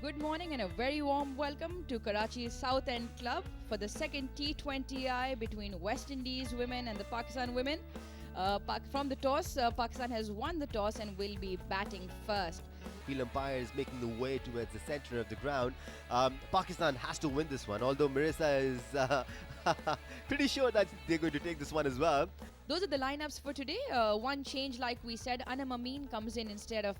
Good morning and a very warm welcome to Karachi's South End Club for the second T20I between West Indies women and the Pakistan women. From the toss, Pakistan has won the toss and will be batting first. Field umpire is making the way towards the center of the ground. Pakistan has to win this one, although Marissa is pretty sure that they're going to take this one as well. Those are the lineups for today. One change, like we said, Anam Amin comes in instead of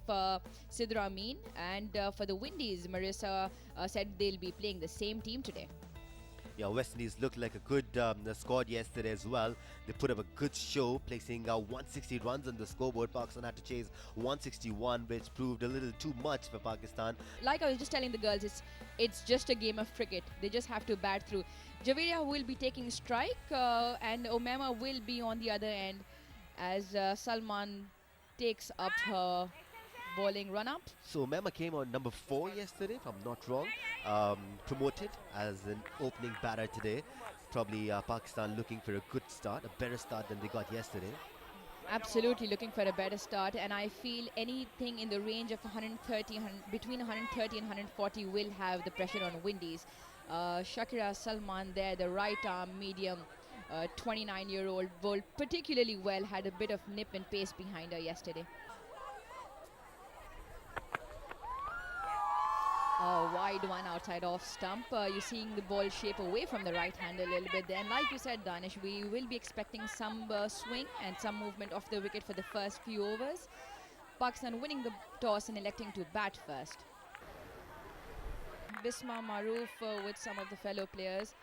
Sidra Amin. And for the Windies, Marissa said they'll be playing the same team today. Yeah, West Indies looked like a good squad yesterday as well. They put up a good show, placing 160 runs on the scoreboard. Pakistan had to chase 161, which proved a little too much for Pakistan. Like I was just telling the girls, it's just a game of cricket. They just have to bat through. Javeria will be taking strike and Omema will be on the other end as Salman takes up her bowling run-up. So Mema came on number 4 yesterday, if I'm not wrong, promoted as an opening batter today. Probably Pakistan looking for a good start, a better start than they got yesterday. Absolutely looking for a better start, and I feel anything in the range of between 130 and 140 will have the pressure on Windies. Shakira Salman there, the right arm medium, 29-year-old, bowled particularly well, had a bit of nip and pace behind her yesterday. A wide one outside off stump. You're seeing the ball shape away from the right hand a little bit there. And like you said, Danish, we will be expecting some swing and some movement off the wicket for the first few overs. Pakistan winning the toss and electing to bat first. Bisma Maroof with some of the fellow players.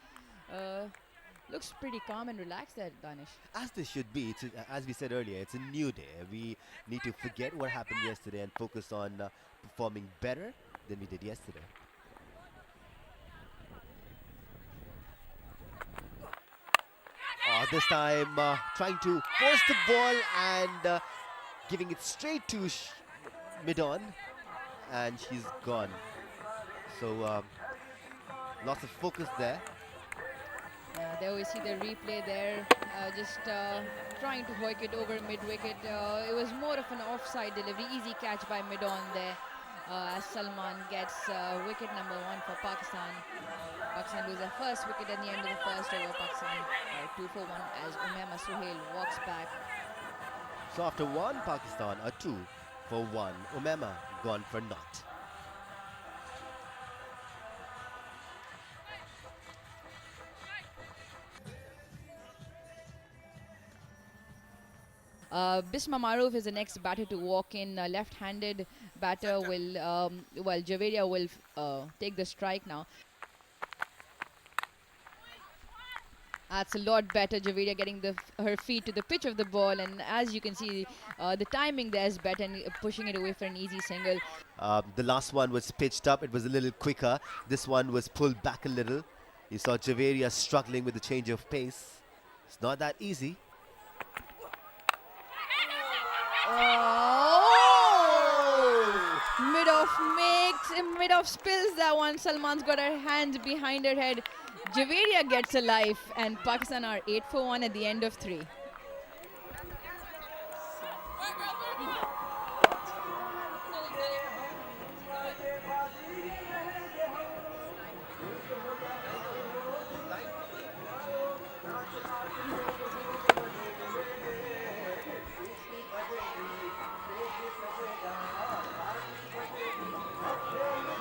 Looks pretty calm and relaxed there, Danish. As they should be. As we said earlier, it's a new day. We need to forget what happened yesterday and focus on performing better than we did yesterday. This time trying to force the ball and giving it straight to mid-on, and she's gone. So lots of focus there. There we see the replay there, just trying to hoik it over mid-wicket. It was more of an offside delivery, easy catch by mid-on there. As Salman gets wicket number 1 for Pakistan. Pakistan lose their first wicket at the end of the first over. Pakistan 2 for 1 as Omema Suhail walks back. So after 1, Pakistan are 2 for 1. Omema gone for naught. Bisma Maroof is the next batter to walk in. Left-handed batter will, Javeria will take the strike now. That's a lot better. Javeria getting her feet to the pitch of the ball, and as you can see, the timing there is better and pushing it away for an easy single. The last one was pitched up. It was a little quicker. This one was pulled back a little. You saw Javeria struggling with the change of pace. It's not that easy. Mid-off spills that one. Salman's got her hands behind her head. Javeria gets a life, and Pakistan are 8 for 1 at the end of 3.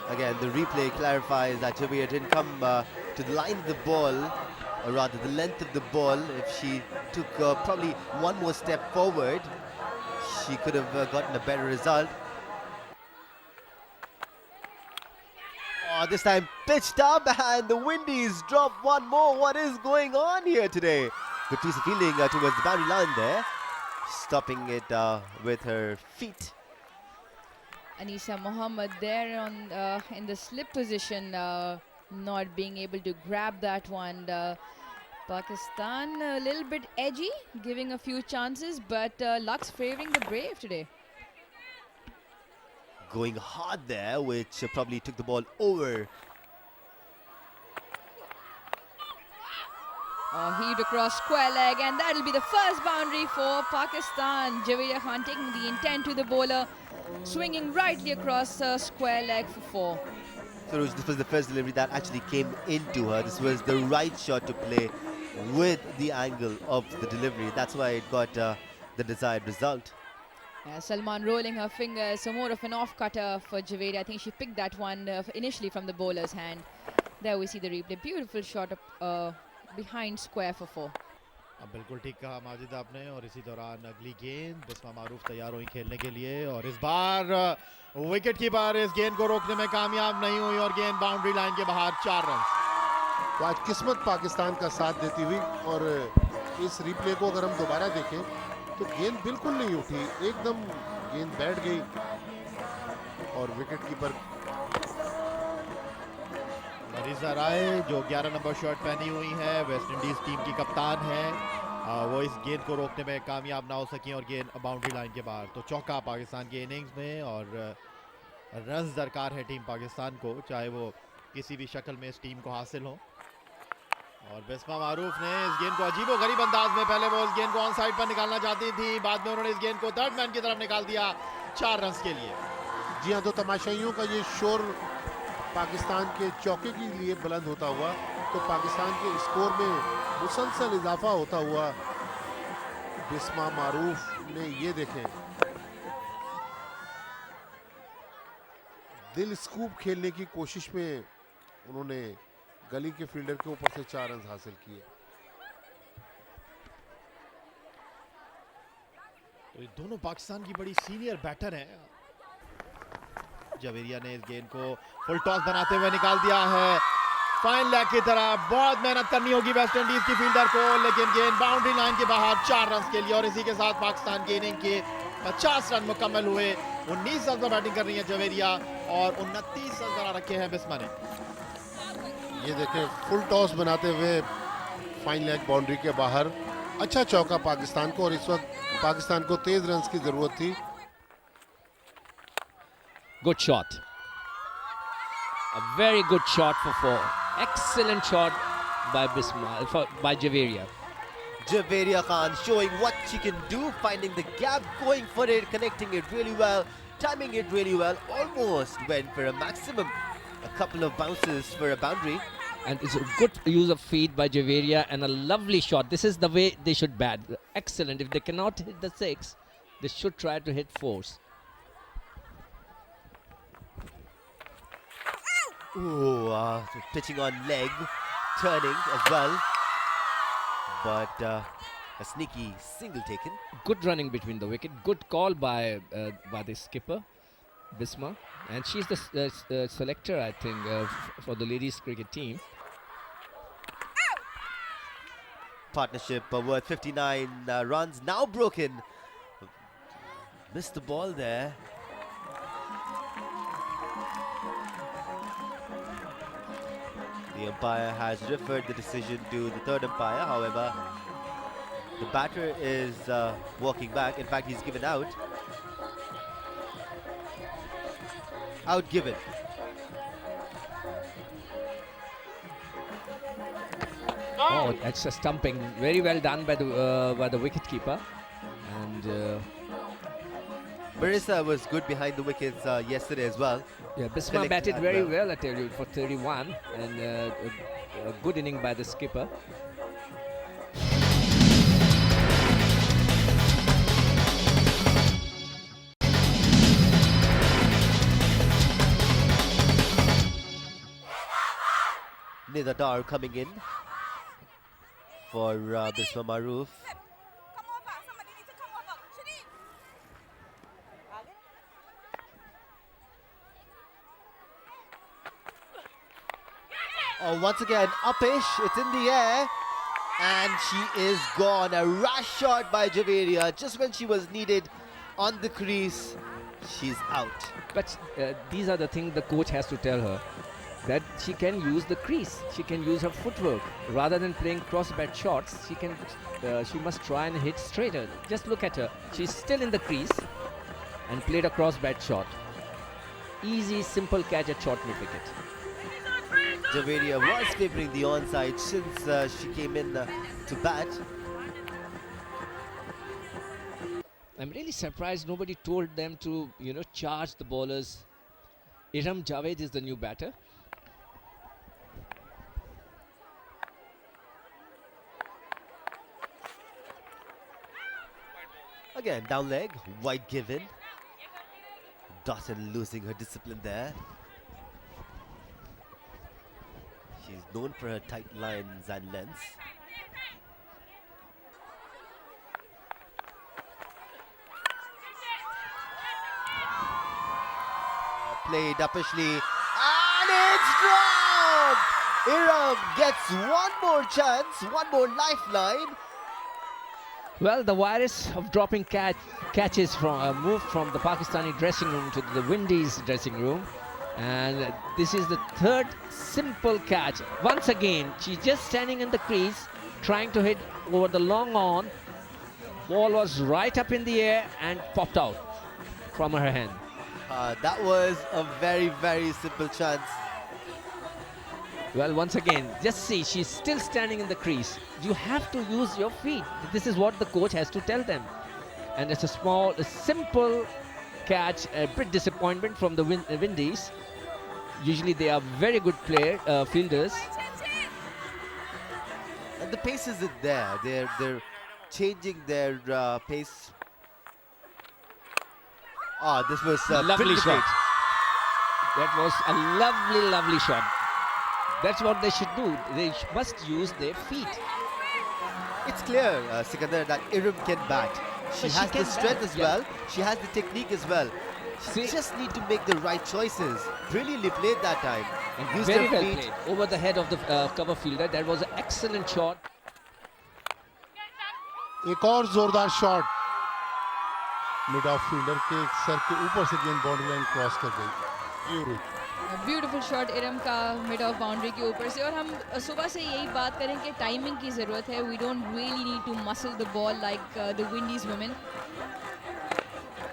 Again, the replay clarifies that Javeria didn't come to the line of the ball, or rather the length of the ball. If she took probably one more step forward, she could have gotten a better result. This time pitched up, and the Windies drop one more. What is going on here today? Good piece of fielding towards the boundary line there, stopping it with her feet. Anisa Mohammed there on in the slip position, not being able to grab that one. Pakistan a little bit edgy, giving a few chances, but luck's favoring the Brave today. Going hard there, which probably took the ball over. Heaved across square leg, and that'll be the first boundary for Pakistan. Javeria Khan taking the intent to the bowler, swinging rightly across square leg for 4. Suruj, this was the first delivery that actually came into her. This was the right shot to play with the angle of the delivery. That's why it got the desired result. Salman rolling her fingers, so more of an off-cutter for Javeri. I think she picked that one initially from the bowler's hand. There we see the replay. Beautiful shot behind square for 4. अब बिल्कुल ठीक कहा माजिद आपने और इसी दौरान अगली गेंद बिस्मा मारूफ तैयार हुई खेलने के लिए और इस बार विकेट कीपर इस गेंद को रोकने में कामयाब नहीं हुई और गेंद बाउंड्री लाइन के बाहर 4 रन। तो आज किस्मत पाकिस्तान का साथ देती हुई और इस रिप्ले को अगर हम दोबारा देखें तो गेंद बिल्कुल नहीं उठी, एकदम गेंद बैठ गई और विकेट कीपर मरीजा राय जो 11 नंबर शर्ट पहनी हुई है, वेस्ट इंडीज टीम की कप्तान है, वो इस गेंद को रोकने में कामयाब ना हो सकी और गेंद बाउंड्री लाइन के बाहर। तो चौका पाकिस्तान की इनिंग्स में और रन्स दरकार है टीम पाकिस्तान को, चाहे वो किसी भी शक्ल में इस टीम को हासिल हो। और बिस्मा मारूफ ने इस गेंद को अजीबोगरीब अंदाज में पहले वो इस गेंद को ऑन साइड पर निकालना चाहती थी, बाद में उन्होंने इस गेंद को थर्ड मैन की तरफ निकाल दिया 4 रन के लिए। जी हाँ, तो तमाशाइयों का ये शोर पाकिस्तान के चौके के लिए बुलंद होता हुआ तो पाकिस्तान के स्कोर में मुसलसल इजाफा होता हुआ बिस्मा मारूफ ने ये देखें दिल स्कूप खेलने की कोशिश में उन्होंने गली के फील्डर के ऊपर से 4 रन हासिल किए। तो ये दोनों पाकिस्तान की बड़ी सीनियर बैटर हैं। जवेरिया ने इस गेंद को फुल टॉस बनाते हुए निकाल दिया है फाइन लेग की तरफ। बहुत मेहनत करनी होगी वेस्ट इंडीज की फील्डर को, लेकिन गेंद बाउंड्री लाइन के बाहर 4 रन के लिए और इसी के साथ पाकिस्तान की इनिंग के 50 रन मुकम्मल हुए। 19 रन पर बैटिंग कर रही है जवेरिया और 29 रन बना रखे हैं बिस्मा ने। ये देखें फुल टॉस बनाते हुए फाइन लेग बाउंड्री के बाहर, अच्छा चौका पाकिस्तान को और इस वक्त पाकिस्तान को तेज रन की जरूरत थी। Good shot. A very good shot for 4. Excellent shot by by Javeria. Javeria Khan showing what she can do, finding the gap, going for it, connecting it really well, timing it really well, almost went for a maximum. A couple of bounces for a boundary. And it's a good use of feet by Javeria and a lovely shot. This is the way they should bat. Excellent. If they cannot hit the 6, they should try to hit 4s. Ooh, pitching on leg, turning as well. But a sneaky single taken. Good running between the wicket. Good call by the skipper, Bisma. And she's the selector, I think, for the ladies cricket team. Partnership worth 59 runs, now broken. Missed the ball there. The umpire has referred the decision to the third umpire. However, the batter is walking back. In fact, he's given out. Out given. Oh, that's a stumping. Very well done by the wicketkeeper. And Marissa was good behind the wickets yesterday as well. yeah, Bisma batted very well, I tell you, for 31, and a good inning by the skipper. Nida Dar coming in for Bisma Maroof. Oh, once again, upish, it's in the air, and she is gone. A rash shot by Javeria, just when she was needed on the crease, she's out. But these are the things the coach has to tell her, that she can use the crease, she can use her footwork. Rather than playing cross-bat shots, she must try and hit straighter. Just look at her, she's still in the crease and played a cross-bat shot. Easy, simple catch at short mid-wicket. Javeria was favouring the onside since she came in to bat. I'm really surprised nobody told them to, charge the bowlers. Iram Javed is the new batter. Again, down leg, wide given. Dawson losing her discipline there. She's known for her tight lines and lengths. Played uppishly, and it's dropped! Iram gets one more chance, one more lifeline. Well, the virus of dropping catches from moved from the Pakistani dressing room to the Windies dressing room, and this is the third simple catch. Once again, she's just standing in the crease, trying to hit over the long on. Ball was right up in the air and popped out from her hand. That was a very, very simple chance. Well, once again, just see, she's still standing in the crease. You have to use your feet. This is what the coach has to tell them. And it's a simple catch, a bit disappointment from the Windies. Usually they are very good fielders. And the pace isn't there. They're changing their pace. This was a Lovely pretty shot. great. That was a lovely, lovely shot. That's what they should do. They must use their feet. It's clear, Sikandar, that Iram can bat. She But she has the can strength bat, as yeah. well. She has the technique as well. She See- just need to make the right choices. Brilliantly played that time. And Used very her well feet. played over the head of the cover fielder. That was an excellent shot. एक और जोरदार shot mid off fielder के सर के ऊपर से गेंद boundary line cross कर गई। ब्यूटीफुल शॉट इरम का मिड ऑफ बाउंड्री के ऊपर से। और हम सुबह से यही बात करें कि टाइमिंग की ज़रूरत है। We don't really need to muscle the ball like the Windies women.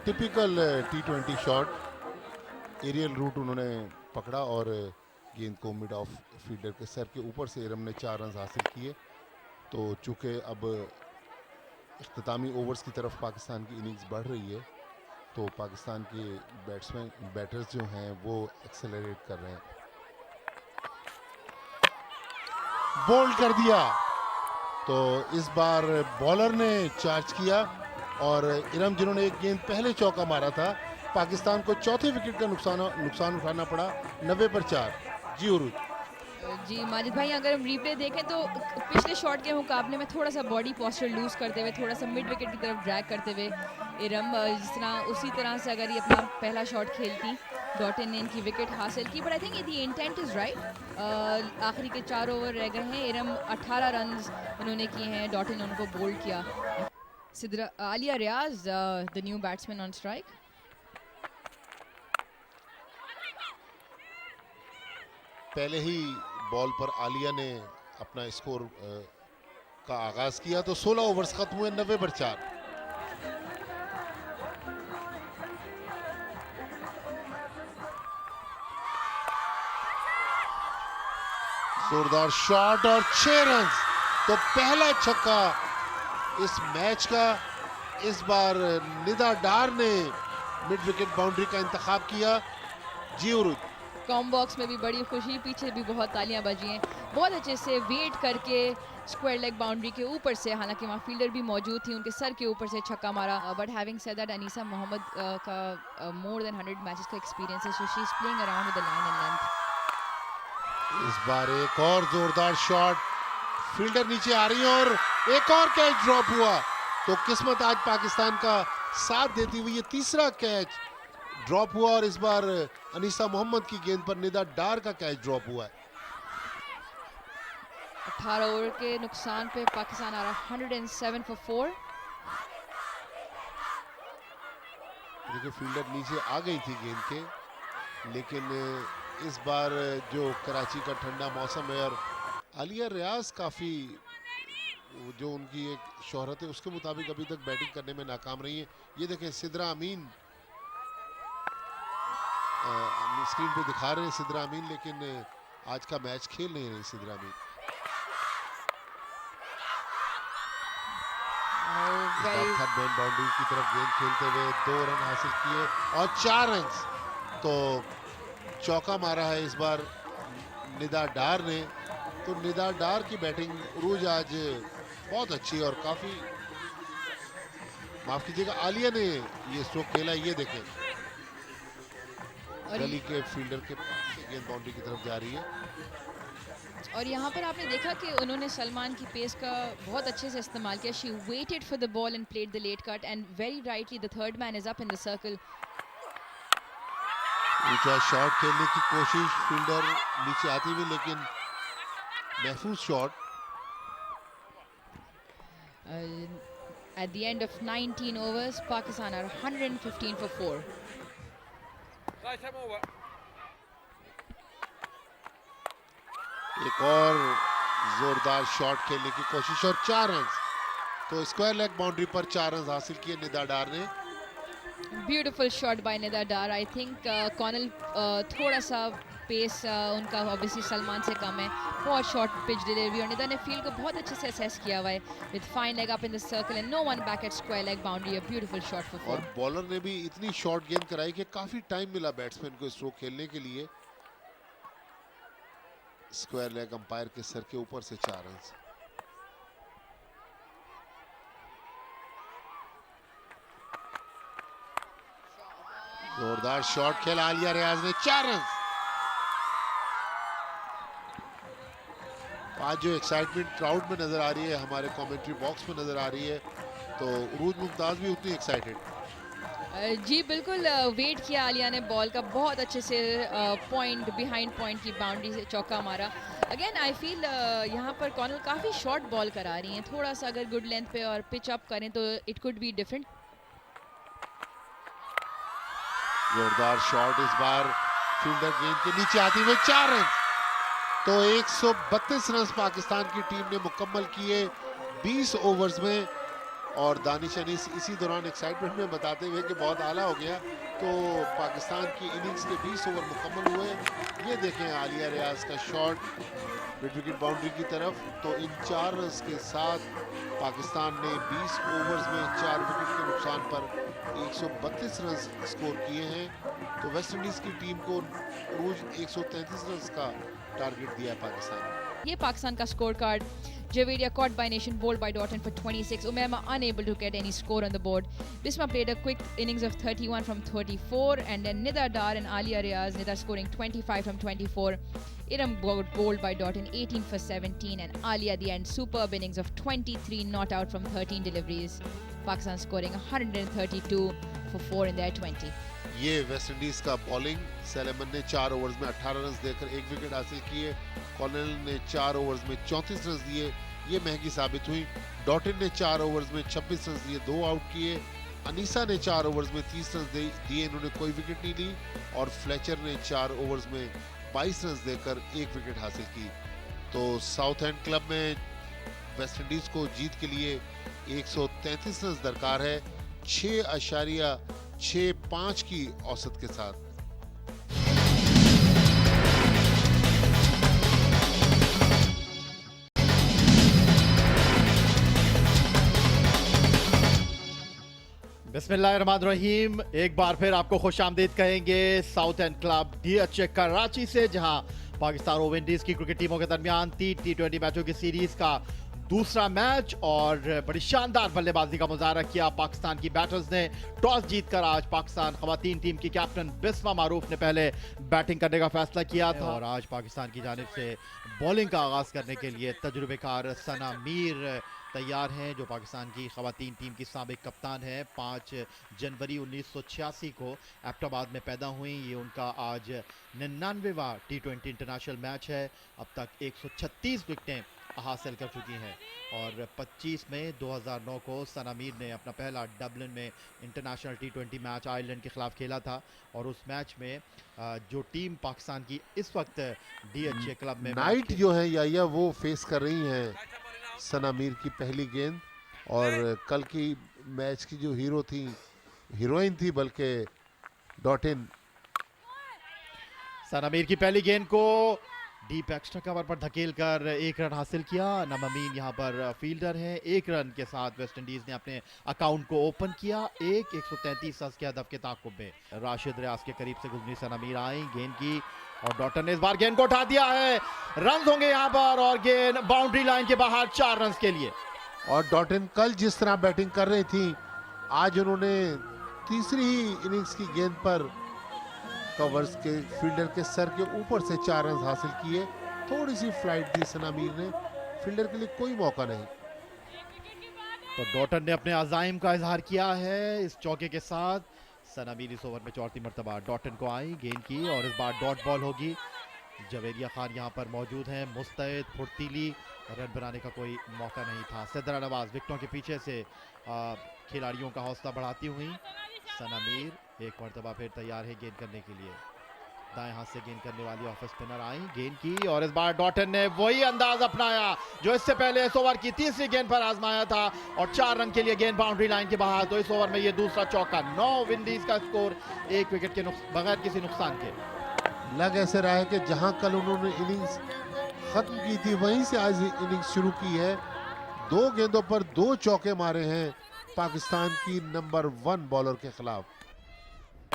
Typical T20 shot, aerial route उन्होंने पकड़ा और गेंद को मिड ऑफ फील्डर के सर के ऊपर से इरम ने 4 रन हासिल किए। तो चूँकि अब इख्तितामी ओवर्स की तरफ पाकिस्तान की इनिंग्स बढ़ रही है, तो पाकिस्तान के बैटर्स जो हैं वो एक्सेलरेट कर रहे हैं। बोल्ड कर दिया, तो इस बार बॉलर ने चार्ज किया और इरम, जिन्होंने एक गेंद पहले चौका मारा था, पाकिस्तान को चौथे विकेट का नुकसान उठाना पड़ा 90 पर 4। जी उरुज। जी माजिद भाई, अगर हम रिप्ले देखें तो पिछले शॉट के मुकाबले में थोड़ा सा बॉडी पोस्चर लूज करते हुए, थोड़ा सा मिड विकेट की तरफ ड्रैग करते हुए इरम, जिस तरह उसी तरह से अगर ये अपना पहला शॉट खेलती, डॉटन ने इनकी विकेट हासिल की। But I think the intent is right. आखिरी के 4 ओवर रह गए हैं। इरम 18 रन इन्होंने किए हैं, डॉटन ने उनको बोल्ड किया। Aliya Riaz, the new batsman on strike. पहले ही बॉल पर आलिया ने अपना स्कोर का आगाज किया, तो 16 ओवर्स खत्म हुए 90 पर 4। जोरदार शॉट और 6 रन। तो पहला छक्का इस मैच का। इस बार निदा डार ने मिड विकेट बाउंड्री का इंतखाब किया। जी उरुज। कॉम बॉक्स में भी बड़ी खुशी, पीछे भी बहुत तालियां बजी हैं। बहुत अच्छे से वेट करके स्क्वायर लेग बाउंड्री के ऊपर से, हालांकि वहाँ फील्डर भी मौजूद थी, उनके सर के ऊपर से छक्का मारा। But having said that, Anisa Mohammed का मोर देन 100 मैचेस का एक्सपीरियंस है, so she is playing around with the line and length. इस बार एक और जोरदार शॉट, फील्डर नीचे आ रही है और एक और कैच ड्रॉप हुआ। तो किस्मत आज पाकिस्तान का साथ देती हुई ये तीसरा कैच ड्रॉप हुआ और इस बार अनीसा मोहम्मद की गेंद पर निदा डार का कैच ड्रॉप हुआ है। 18 ओवर के नुकसान पे पाकिस्तान आ रहा 107 for 4। देखिए, फील्डर नीचे आ गई थी गेंद के, लेकिन इस बार जो कराची का ठंडा मौसम है और आलिया रियाज काफ़ी, जो उनकी एक शोहरत है उसके मुताबिक अभी तक बैटिंग करने में नाकाम रही है। ये देखें, सिद्रा अमीन स्क्रीन पे दिखा रहे हैं सिद्रा अमीन, लेकिन आज का मैच खेल नहीं रही सिद्रा अमीन। थर्ड मैन बाउंड्री की तरफ गेंद खेलते हुए 2 रन हासिल किए और 4 रन। तो चौका मारा है इस बार निदा डार ने। तो निदा डार की बैटिंग रूज आज बहुत अच्छी और काफ़ी माफ कीजिएगा, आलिया ने ये स्ट्रोक खेला, ये देखें और गली के फील्डर के पास से गेंद बाउंड्री की तरफ जा रही है। और यहाँ पर आपने देखा कि उन्होंने सलमान की पेस का बहुत अच्छे से इस्तेमाल किया. She waited for the ball and played the late cut and very rightly the third man is up in the circle. ऊंचा शॉट खेलने की कोशिश, फील्डर नीचे आती हुई, लेकिन महफूज shot. At the end of 19 overs, Pakistan are 115 for 4. एक और जोरदार शॉट खेलने की कोशिश और 4 रन. तो स्क्वायर लेग बाउंड्री पर 4 रन हासिल किए निदा डार ने. Beautiful shot by Nida Dar. I think Connell थोड़ा सा पेस उनका ऑब्वियसली सलमान से कम है. बहुत शॉर्ट पिच डिलीवरी और निदा ने फील्ड को बहुत अच्छे से असेस किया हुआ है. With fine leg up in the circle and no one back at square leg boundary. A beautiful shot for 4. और बॉलर ने भी इतनी शॉर्ट गेंद कराई कि काफी टाइम मिला बैट्समैन को स्ट्रोक खेलने के लिए. स्क्वायर लेग अंपायर के सर के ऊपर से 4 रन. जोरदार शॉट खेला आलिया रियाज ने, 4 रन. आज जो एक्साइटमेंट क्राउड में नजर आ रही है, हमारे कमेंट्री बॉक्स में नजर आ रही है, तो उरूज मुमताज भी उतनी एक्साइटेड. जी बिल्कुल. वेट किया आलिया ने बॉल का बहुत अच्छे से. पॉइंट बिहाइंड पॉइंट की बाउंड्री से चौका मारा. अगेन आई फील यहाँ पर कॉर्नल काफ़ी शॉर्ट बॉल करा रही हैं. थोड़ा सा अगर गुड लेंथ पे और पिच अप करें तो इट कुड बी डिफरेंट. जोरदार शॉट, इस बार फील्डर गेंद के नीचे आती हुई 4 रन. तो 132 रन पाकिस्तान की टीम ने मुकम्मल किए 20 ओवर्स में. और दानिश अनीस इसी दौरान एक्साइटमेंट में बताते हुए कि बहुत आला हो गया. तो पाकिस्तान की इनिंग्स के 20 ओवर मुकम्मल हुए. ये देखें आलिया रियाज का शॉट मिड विकेट बाउंड्री की तरफ. तो इन 4 रन के साथ पाकिस्तान ने 20 ओवर्स में 4 विकेट के नुकसान पर 132 रन स्कोर किए हैं. तो वेस्ट इंडीज की टीम को रोज 133 रन का टारगेट दिया है पाकिस्तान ने. ये पाकिस्तान का score card. Javedia caught by Nation, bowled by Doughton for 26. Umema unable to get any score on the board. Bisma played a quick innings of 31 from 34, and then Nida Dar and Alia Riaz. Nida scoring 25 from 24. Iram bowled by Doughton 18 for 17, and Alia at the end superb innings of 23 not out from 13 deliveries. Pakistan scoring 132 for 4 in their 20. ये West Indies का bowling. सैलेमन ने 4 overs में 18 run देकर 1 wicket हासिल किए. Cornell ने 4 overs में 34 run दिए, ये महंगी साबित हुई. डॉटन ने 4 ओवर्स में 26 रन दिए, 2 आउट किए. अनीसा ने 4 ओवर्स में 30 रन दिए, इन्होंने कोई विकेट नहीं ली. और फ्लेचर ने 4 ओवर्स में 22 रन देकर 1 विकेट हासिल की. तो साउथ एंड क्लब में वेस्ट इंडीज को जीत के लिए 133 रन दरकार है 6.65 की औसत के साथ. बिस्मिल्लाहिर्रहमानिर्रहीम. एक बार फिर आपको खुश आमदीद कहेंगे south and club DH Karachi से, जहां पाकिस्तान और विंडीज की क्रिकेट टीमों के दरमियान T20 मैचों की सीरीज का दूसरा मैच. और बड़ी शानदार बल्लेबाजी का मुजाहरा किया पाकिस्तान की बैटर्स ने. टॉस जीतकर आज पाकिस्तान खवातीन टीम की कैप्टन बिस्मा मारूफ ने पहले बैटिंग करने का फैसला किया था. और आज पाकिस्तान की जानिब से बॉलिंग का आगाज करने के लिए तजुर्बेकार सना मीर तैयार हैं, जो पाकिस्तान की खवातीन टीम की साबिक कप्तान है. 5 जनवरी 1986 को एबटाबाद में पैदा हुई. ये उनका आज 99वां T20 इंटरनेशनल मैच है. अब तक 136 विकेटें हासिल कर चुकी हैं. और 25 मई 2009 को सना मीर ने अपना पहला डबलिन में इंटरनेशनल T20 मैच आयरलैंड के खिलाफ खेला था. और उस मैच में जो टीम पाकिस्तान की इस वक्त DH क्लब में नाइट जो है या वो फेस कर रही हैं सना मीर की पहली गेंद. और कल की मैच की जो हीरोइन थी बल्कि डॉटिन. सना मीर की पहली गेंद को डीप एक्स्ट्रा कवर पर धकेल कर 1 रन हासिल किया. नममीन यहाँ पर फील्डर हैं. 1 रन के साथ वेस्ट इंडीज ने अपने अकाउंट को ओपन किया. 133 रन के हदफ के ताकुब में राशिद रियाज के करीब से गुजरी सना मीर आई. गेंद की और डॉटन ने इस बार गेंद को उठा दिया है. रन होंगे यहाँ पर और गेंद बाउंड्री लाइन के बाहर 4 रन के लिए. और डॉटिन कल जिस तरह बैटिंग कर रही थी आज उन्होंने तीसरी ही इनिंग्स की गेंद पर कवर्स के फील्डर के सर के ऊपर से 4 रन हासिल किए। थोड़ी सी फ्लाइट दी सना मीर ने, फील्डर के लिए कोई मौका नहीं। तो डॉटन ने अपने अजाइम का इजहार किया है इस चौके के साथ। सना मीर इस ओवर में चौथी मरतबा डॉटन को आई, गेंद की और इस बार डॉट बॉल होगी। जवेरिया खान यहाँ पर मौजूद हैं, मुस्तैद, फुर्तीली, रन बनाने का कोई मौका नहीं था। सिद्रा नवाज विकेटों के पीछे से खिलाड़ियों का हौसला बढ़ाती हुई सना मीर एक मरतबा फिर तैयार है गेंद करने के लिए। दाएं हाथ से गेंद करने वाली ऑफ स्पिनर आई, गेंद की और इस बार डॉटन ने वही अंदाज अपनाया जो इससे पहले इस ओवर की तीसरी गेंद पर आजमाया था और 4 रन के लिए गेंद बाउंड्री लाइन के बाहर। तो इस ओवर में ये दूसरा चौका। 9 विंडीज का स्कोर, 1 विकेट के बगैर किसी नुकसान के। लग ऐसे रहा है कि जहां कल उन्होंने इनिंग्स खत्म की थी वहीं से आज इनिंग्स शुरू की है। 2 गेंदों पर 2 चौके मारे हैं पाकिस्तान की नंबर 1 बॉलर के खिलाफ।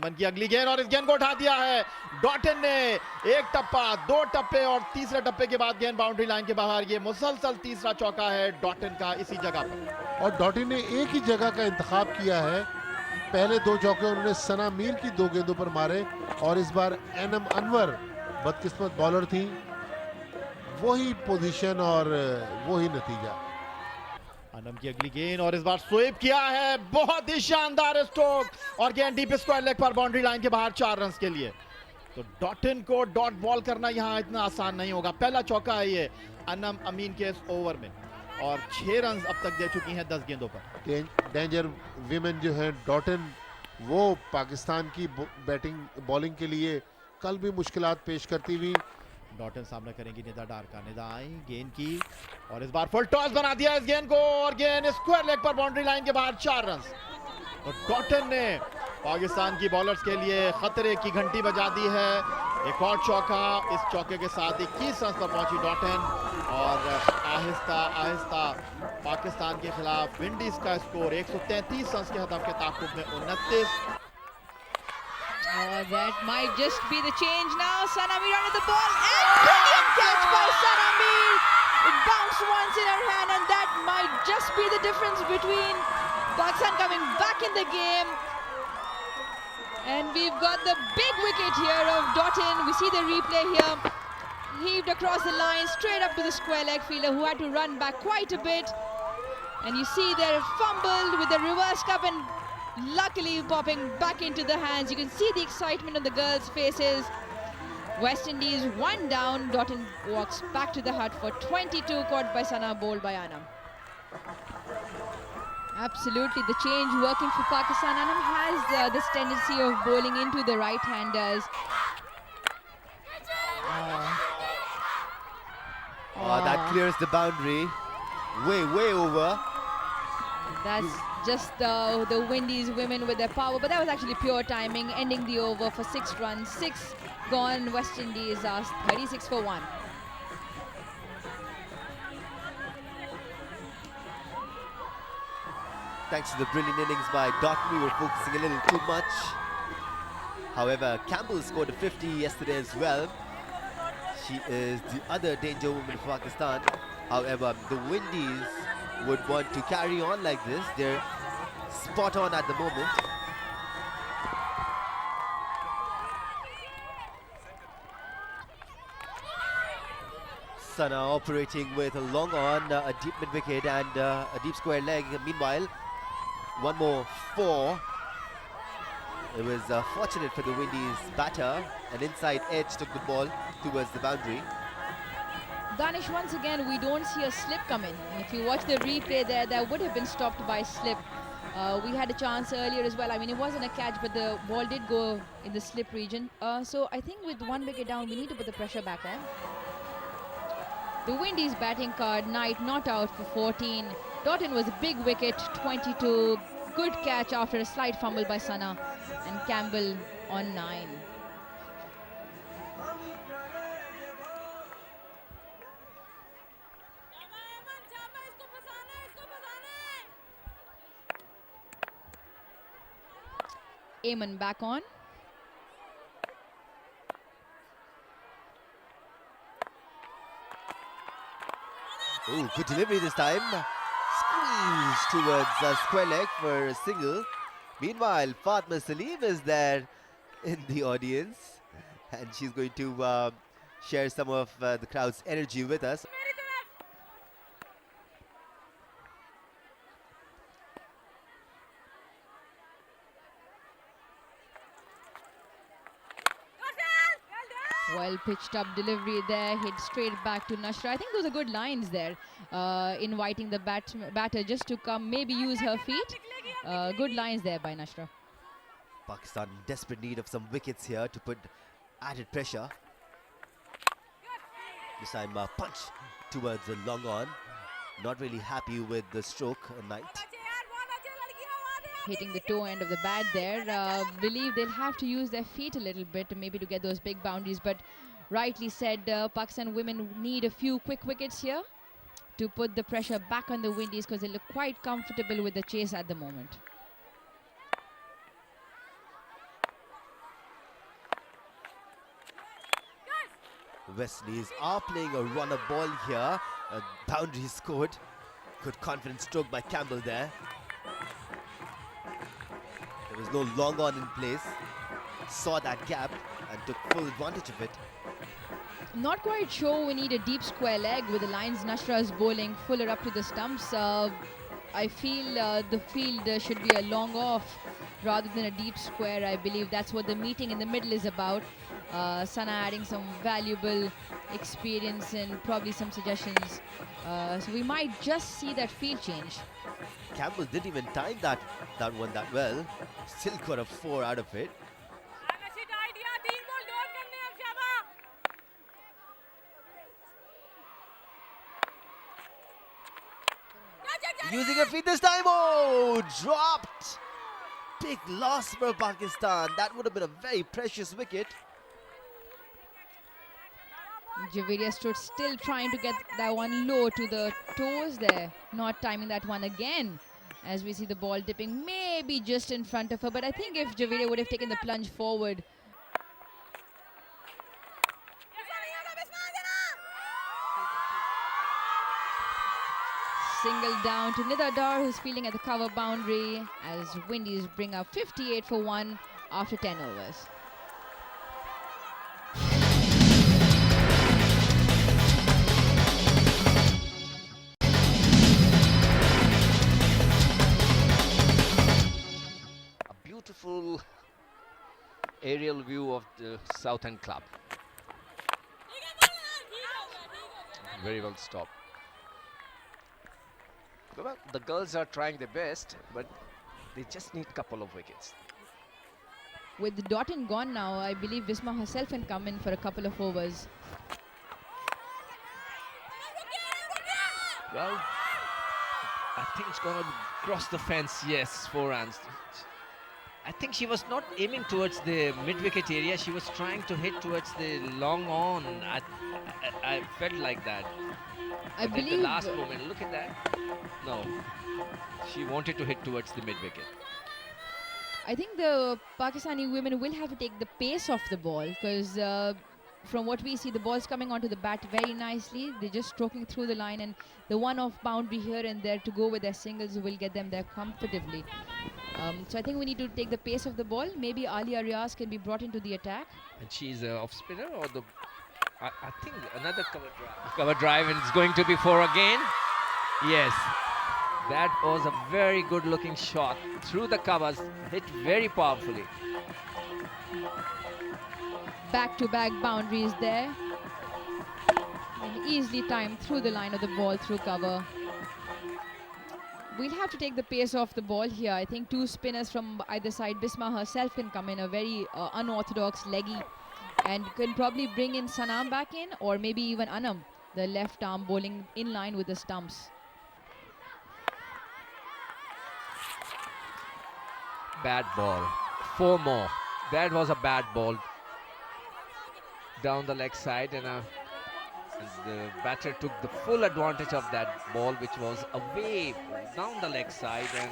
मन की अगली गेंद और इस गेंद को उठा दिया है डॉटन ने। 1 टप्पा, 2 टप्पे और तीसरे टप्पे के बाद गेंद बाउंड्री लाइन के बाहर। ये मुसलसल तीसरा चौका है डॉटन का इसी जगह पर। और डॉटन ने एक ही जगह का इंतखाब किया है। पहले 2 चौके उन्होंने सना मीर की 2 गेंदों पर मारे और इस बार एनम अनवर बदकिस्मत बॉलर थी। वही पोजीशन और वही नतीजा। अनम की अगली गेंद और इस बार स्वीप किया है, बहुत ही शानदार स्ट्रोक और गेंद डीप स्क्वायर लेग पर बाउंड्री लाइन के बाहर 4 रन के लिए। तो डॉटन को डॉट बॉल करना यहां इतना आसान नहीं होगा। पहला चौका है ये अनम अमीन के इस ओवर में और 6 रन अब तक दे चुकी हैं 10 गेंदों पर। डेंजर विमेन जो है डॉटन, वो पाकिस्तान की बैटिंग बॉलिंग के लिए कल भी मुश्किलात पेश करती हुई। डॉटन सामना करेंगी निदा डार का। निदा आई, गेंद की और इस बार फुल टॉस बना दिया इस गेंद को और गेंद स्क्वायर लेग पर बाउंड्री लाइन के बाहर 4 रन। तो डॉटन ने पाकिस्तान की बॉलर्स के लिए खतरे की घंटी बजा दी है। एक और चौका, इस चौके के साथ 21 रन पर पहुंची डॉटन और आहिस्ता आहिस्ता पाकिस्तान के खिलाफ विंडीज का स्कोर 133 रन के हदफ के ताकुब में 29। That might just be the change now. Sana Mir under the ball and brilliant catch by Sana Mir. It bounced once in her hand and that might just be the difference between Pakistan coming back in the game. And we've got the big wicket here of Doughton. We see the replay here. Heaved across the line, straight up to the square leg fielder who had to run back quite a bit. And you see they're fumbled with the reverse cup and luckily popping back into the hands. You can see the excitement on the girls' faces. West Indies 1 down. Doughton walks back to the hut for 22, caught by Sana, bowled by Anam. Absolutely, the change working for Pakistan. Anam has this tendency of bowling into the right-handers. That clears the boundary. Way over. That's just the Windies women with their power, but that was actually pure timing, ending the over for 6 runs. 6 gone. West Indies are 36 for 1. Thanks to the brilliant innings by Doughton, we were focusing a little too much. However, Campbell scored a 50 yesterday as well. She is the other danger woman for Pakistan. However, the Windies would want to carry on like this. They're spot on at the moment. Sana operating with a long on, a deep mid wicket and a deep square leg. Meanwhile, one more 4. It was fortunate for the Windies batter. An inside edge took the ball towards the boundary. Danish, once again, we don't see a slip coming. If you watch the replay there, that would have been stopped by slip. We had a chance earlier as well. I mean, it wasn't a catch, but the ball did go in the slip region. So I think with 1 wicket down, we need to put the pressure back on. The Windies batting card, Knight not out for 14. Doughton was a big wicket, 22. Good catch after a slight fumble by Sana. And Campbell on 9. Eamon back on. Oh, good delivery this time. moves towards a square leg for a single. Meanwhile, Fatma Salim is there in the audience, and she's going to share some of the crowd's energy with us. Well pitched up delivery there, hit straight back to Nashra. I think those are good lines there, inviting the batter just to come, maybe use her feet. Good lines there by Nashra. Pakistan in desperate need of some wickets here to put added pressure. This time punch towards the long on. Not really happy with the stroke, Knight. Hitting the toe end of the bat there. Believe they'll have to use their feet a little bit maybe to get those big boundaries, but rightly said, Pakistan women need a few quick wickets here to put the pressure back on the Windies, because they look quite comfortable with the chase at the moment. West Indies are playing a runner ball here. A boundary scored. Good confident stroke by Campbell there. There was no long on in place. Saw that gap and took full advantage of it. I'm not quite sure we need a deep square leg with the lines Nashra is bowling fuller up to the stumps. I feel the field should be a long off rather than a deep square. I believe that's what the meeting in the middle is about. Sana adding some valuable experience and probably some suggestions. So we might just see that field change. Campbell didn't even time that one that well. Still got a 4 out of it. Using her feet this time. Oh, dropped. Big loss for Pakistan. That would have been a very precious wicket. Javeria stood still trying to get that one low to the toes there. Not timing that one again. As we see the ball dipping maybe just in front of her. But I think if Javeria would have taken the plunge forward. Single down to Nida Dar, who's fielding at the cover boundary, as Windies bring up 58 for 1 after 10 overs. A beautiful aerial view of the South End Club. Very well stopped. Well, the girls are trying their best, but they just need a couple of wickets. With the Doughton gone now, I believe Visma herself can come in for a couple of overs. Well, I think it's going to cross the fence. Yes, 4 runs. I think she was not aiming towards the mid-wicket area. She was trying to hit towards the long on. I felt like that. I But believe at the last moment, look at that. No, she wanted to hit towards the mid-wicket. I think the Pakistani women will have to take the pace off the ball, because from what we see, the ball's coming onto the bat very nicely. They're just stroking through the line, and the one-off boundary here and there to go with their singles will get them there comfortably. So I think we need to take the pace of the ball. Maybe Alia Riaz can be brought into the attack. And she's off spinner, or the I think another cover drive, and it's going to be 4 again. Yes, that was a very good looking shot through the covers, hit very powerfully. Back-to-back boundaries there. And easily timed through the line of the ball, through cover. We'll have to take the pace off the ball here. I think 2 spinners from either side. Bisma herself can come in, a very unorthodox leggy, and can probably bring in Sanam back in, or maybe even Anam, the left arm bowling in line with the stumps. Bad ball. 4 more. That was a bad ball down the leg side, and the batter took the full advantage of that ball, which was away down the leg side and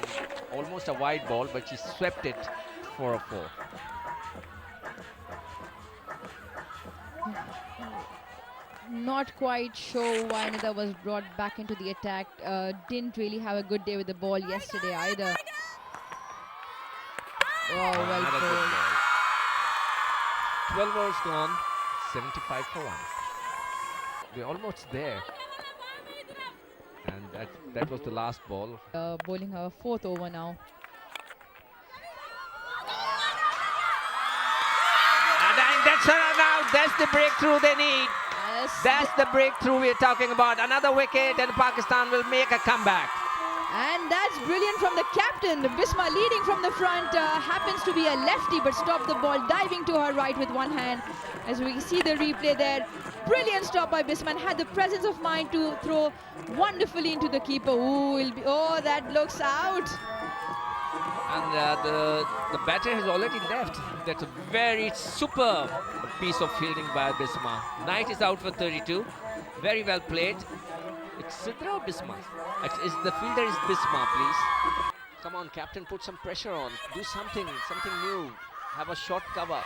almost a wide ball, but she swept it for a 4. Not quite sure why Nida was brought back into the attack. Didn't really have a good day with the ball yesterday either. Oh, well Another good played. ball. 12 overs gone, 75 for 1. We're almost there. And that was the last ball. Bowling her 4th over now. And that's her now. That's the breakthrough they need. Yes. That's the breakthrough we're talking about. Another wicket and Pakistan will make a comeback. And that's brilliant from the captain. Bisma leading from the front, happens to be a lefty but stopped the ball, diving to her right with one hand. As we see the replay there, brilliant stop by Bisma, and had the presence of mind to throw wonderfully into the keeper. Oh, that looks out. And the batter has already left. That's a very superb piece of fielding by Bisma. Knight is out for 32. Very well played. It's Sidra or Bisma? The fielder is Bisma, please. Come on, captain, put some pressure on. Do something new. Have a short cover.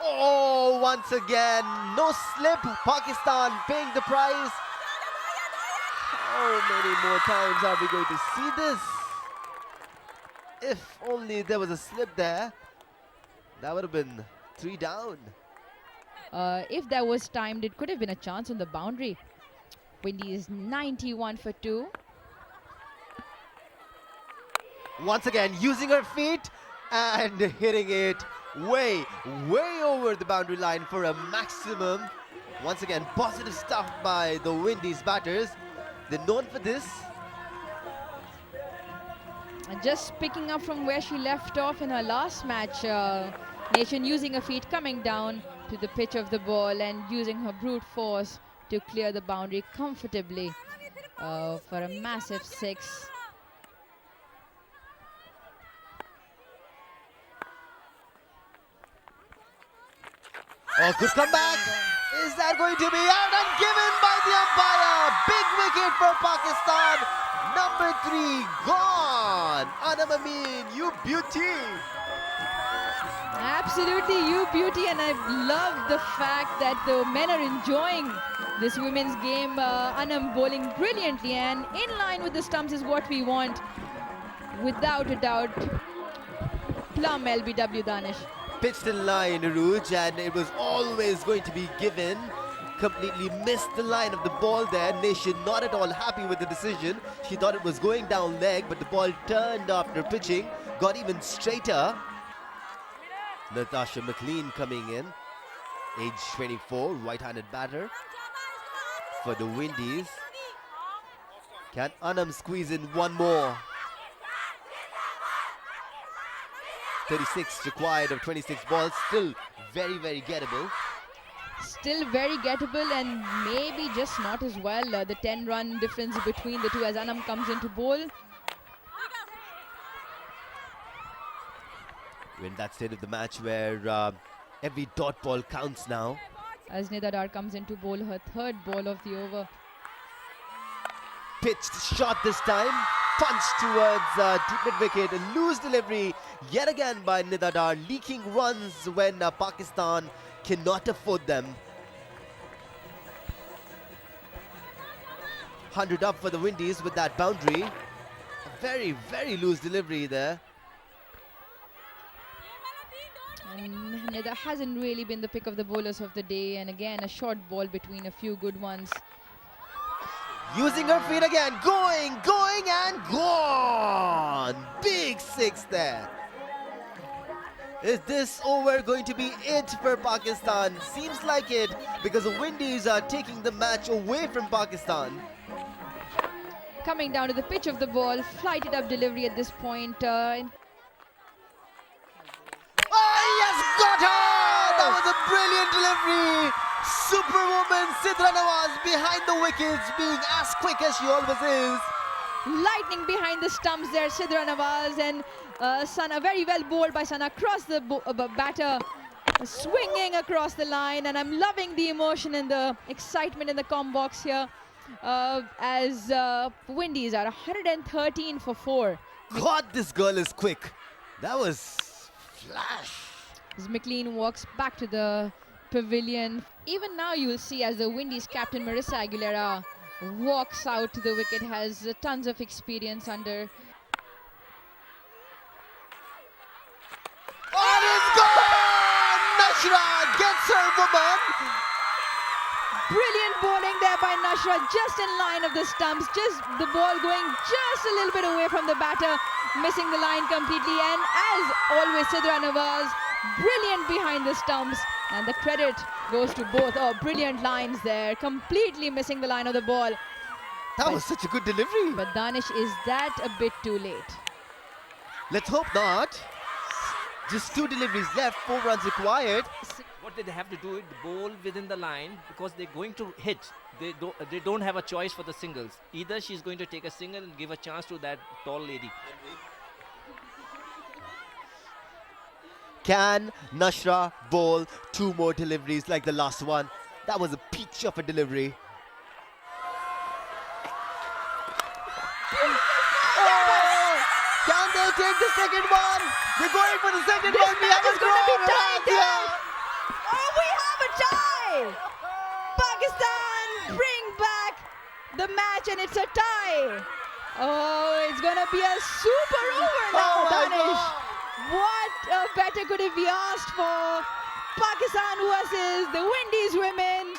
Oh, once again, no slip. Pakistan paying the price. How many more times are we going to see this? If only there was a slip there, that would have been 3 down. If that was timed, it could have been a chance on the boundary. Windies 91 for 2. Once again, using her feet and hitting it way over the boundary line for a maximum. Once again, positive stuff by the Windies batters. They're known for this. And just picking up from where she left off in her last match, Nation using her feet, coming down to the pitch of the ball and using her brute force to clear the boundary comfortably for a massive 6. Oh, good comeback. Is that going to be out and given by the umpire? Big wicket for Pakistan. Number 3 gone. Anam Amin, you beauty. Absolutely, you beauty, and I love the fact that the men are enjoying this women's game. Anam bowling brilliantly and in line with the stumps is what we want. Without a doubt, plum LBW, Danish. Pitched in line, Rouge, and it was always going to be given. Completely missed the line of the ball there. Nation not at all happy with the decision. She thought it was going down leg, but the ball turned after pitching, got even straighter. Natasha McLean coming in, age 24, right-handed batter for the Windies. Can Anam squeeze in one more? 36 required of 26 balls, still very gettable. Still very gettable and maybe just not as well. The 10-run difference between the two as Anam comes into bowl. We're in that state of the match where every dot ball counts now. As Nida Dar comes into bowl, her 3rd ball of the over. Pitched shot this time, punched towards mid-wicket, loose delivery yet again by Nida Dar, leaking runs when Pakistan cannot afford them. 100 up for the Windies with that boundary. A very loose delivery there. And Nida hasn't really been the pick of the bowlers of the day, and again a short ball between a few good ones. Using her feet again, going and gone. Big 6 there. Is this over going to be it for Pakistan? Seems like it, because the Windies are taking the match away from Pakistan. Coming down to the pitch of the ball, flighted up delivery at this point. Oh yes, got her! That was a brilliant delivery. Superwoman Sidra Nawaz behind the wickets, being as quick as she always is. Lightning behind the stumps there, Sidra Nawaz, and Sana, very well bowled by Sana, across the batter, swinging across the line, and I'm loving the emotion and the excitement in the comm box here as Windies are 113 for 4. God, this girl is quick. That was flash. As McLean walks back to the pavilion. Even now you will see as the Windies captain Marissa Aguilera walks out to the wicket, has tons of experience under. Oh, it's gone! Nashra gets her woman. Brilliant bowling there by Nashra, just in line of the stumps, just the ball going just a little bit away from the batter, missing the line completely, and as always Sidra Nawaz, brilliant behind the stumps, and the credit goes to both. Oh, brilliant lines there, completely missing the line of the ball. That was such a good delivery. But Danish, is that a bit too late? Let's hope not. Just 2 deliveries left, 4 runs required. What they have to do is bowl within the line because they're going to hit. They don't have a choice for the singles. Either she's going to take a single and give a chance to that tall lady. Can Nashra bowl 2 more deliveries like the last one? That was a peach of a delivery. Oh! Can they take the second one? They're going for the second one. We have a It's going to be draw. tied there. Oh, we have a tie! Pakistan bring back the match and it's a tie. Oh, it's going to be a super over now, Oh my Danish. God. What better could it be asked for? Pakistan versus the Windies women.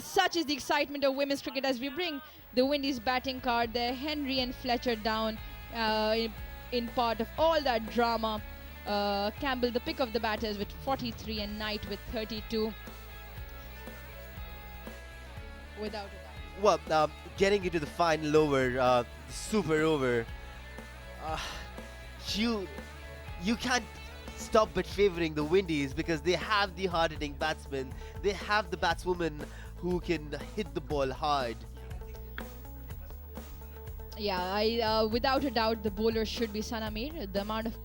Such is the excitement of women's cricket as we bring the Windies batting card there. Henry and Fletcher down in part of all that drama. Campbell, the pick of the batters, with 43 and Knight with 32. Without a doubt. Well, getting into the final over, the super over, you can't stop but favouring the Windies because they have the hard-hitting batsmen. They have the batswoman who can hit the ball hard. Yeah, without a doubt, the bowler should be Sana Mir. The amount of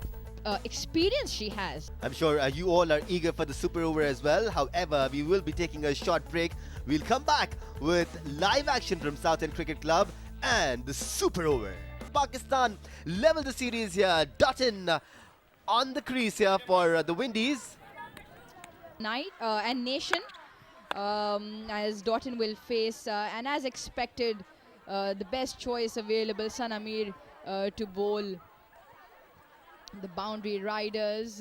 experience she has. I'm sure you all are eager for the super over as well. However, we will be taking a short break. We'll come back with live action from Southend Cricket Club and the super over. Pakistan level the series here. Dutton on the crease here for the Windies. Knight and Nation, as Doughton will face, and as expected, the best choice available, Sana Mir, to bowl the boundary riders,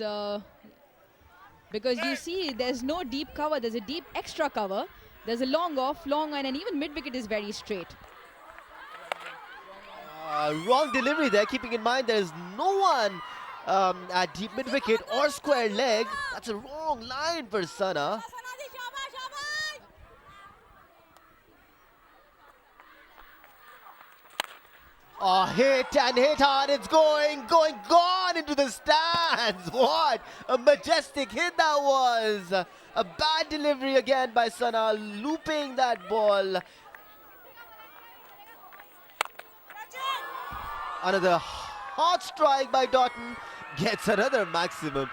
because you see there's no deep cover, there's a deep extra cover, there's a long off, long on, and even mid-wicket is very straight. Wrong delivery there, keeping in mind there's no one at deep mid-wicket or square leg. That's a wrong line for Sana. Oh, hit and hit hard. It's gone into the stands. What a majestic hit that was. A bad delivery again by Sana, looping that ball. Another hot strike by Doughton. Gets another maximum.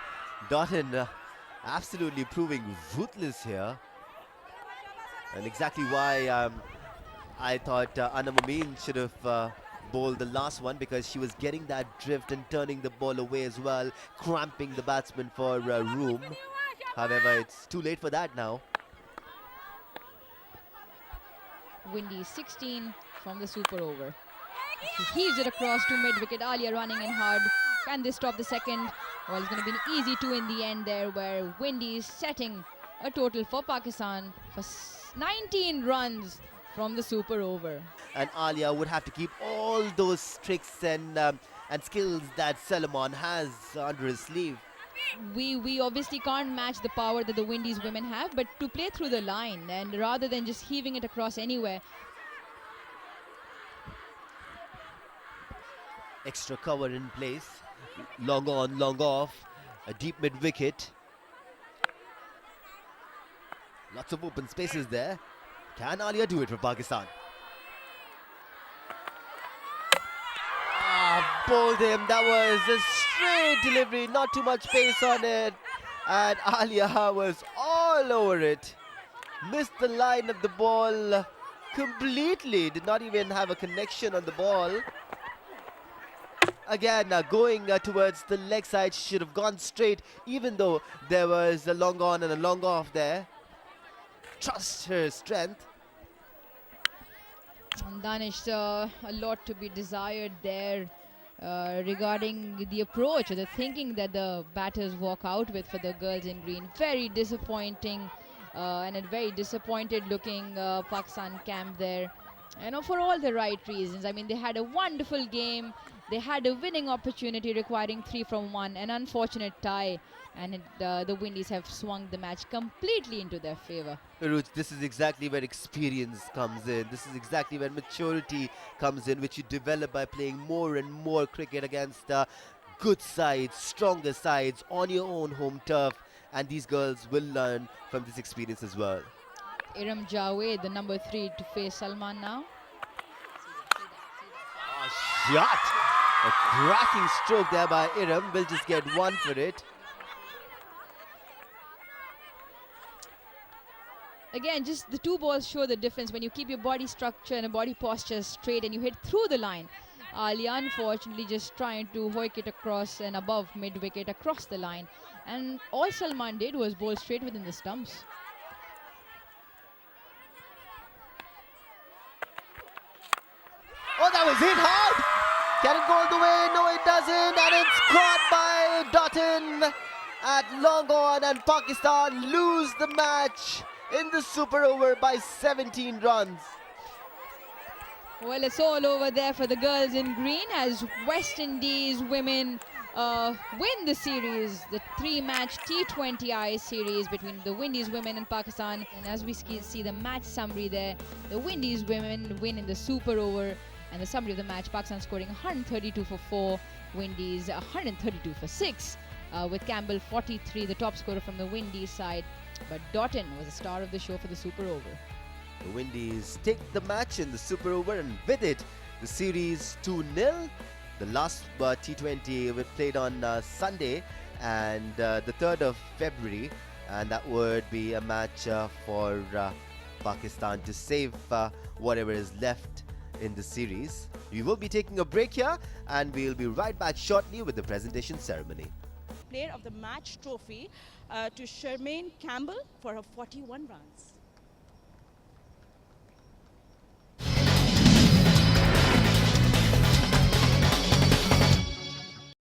Doughton absolutely proving ruthless here. And exactly why I thought Anna Momin should have bowled the last one, because she was getting that drift and turning the ball away as well, cramping the batsman for room. However, it's too late for that now. Windies 16 from the super over. He heaves it across to mid-wicket. Alia running in hard. Can they stop the second? Well, it's going to be an easy 2 in the end there, where Windies setting a total for Pakistan for 19 runs from the super over. And Alia would have to keep all those tricks and skills that Salomon has under his sleeve. We obviously can't match the power that the Windies women have, but to play through the line and rather than just heaving it across anywhere. Extra cover in place. Long on, long off. A deep mid-wicket. Lots of open spaces there. Can Alia do it for Pakistan? Bowled him. That was a straight delivery, not too much pace on it. And Alia was all over it. Missed the line of the ball completely. Did not even have a connection on the ball. Again, going towards the leg side, she should have gone straight, even though there was a long on and a long off there. Trust her strength. And Danish, a lot to be desired there regarding the approach or the thinking that the batters walk out with for the girls in green. Very disappointing and a very disappointed looking Pakistan camp there. You know, for all the right reasons. I mean, they had a wonderful game. They had a winning opportunity requiring 3 from 1. An unfortunate tie. And the Windies have swung the match completely into their favour. Aruj, this is exactly where experience comes in. This is exactly where maturity comes in, which you develop by playing more and more cricket against good sides, stronger sides on your own home turf. And these girls will learn from this experience as well. Iram Javed, the number 3, to face Salman now. Shot! A cracking stroke there by Iram. Will just get 1 for it. Again, just the 2 balls show the difference when you keep your body structure and a body posture straight and you hit through the line. Ali unfortunately just trying to hoik it across and above mid-wicket across the line. And all Salman did was bowl straight within the stumps. Oh, that was hit hard! Can it go all the way? No, it doesn't. And it's caught by Dotton at long on, and Pakistan lose the match in the super over by 17 runs. Well, it's all over there for the girls in green as West Indies women win the series, the 3-match T20I series between the Windies women and Pakistan. And as we see the match summary there, the Windies women win in the super over. And the summary of the match, Pakistan scoring 132 for 4, Windies 132 for 6, with Campbell 43, the top scorer from the Windies side. But Dotton was the star of the show for the super over. The Windies take the match in the super over, and with it, the series 2-0. The last T20 was played on Sunday and the 3rd of February, and that would be a match for Pakistan to save whatever is left in the series. We will be taking a break here, and we'll be right back shortly with the presentation ceremony. Player of the match trophy to Shermaine Campbell for her 41 runs.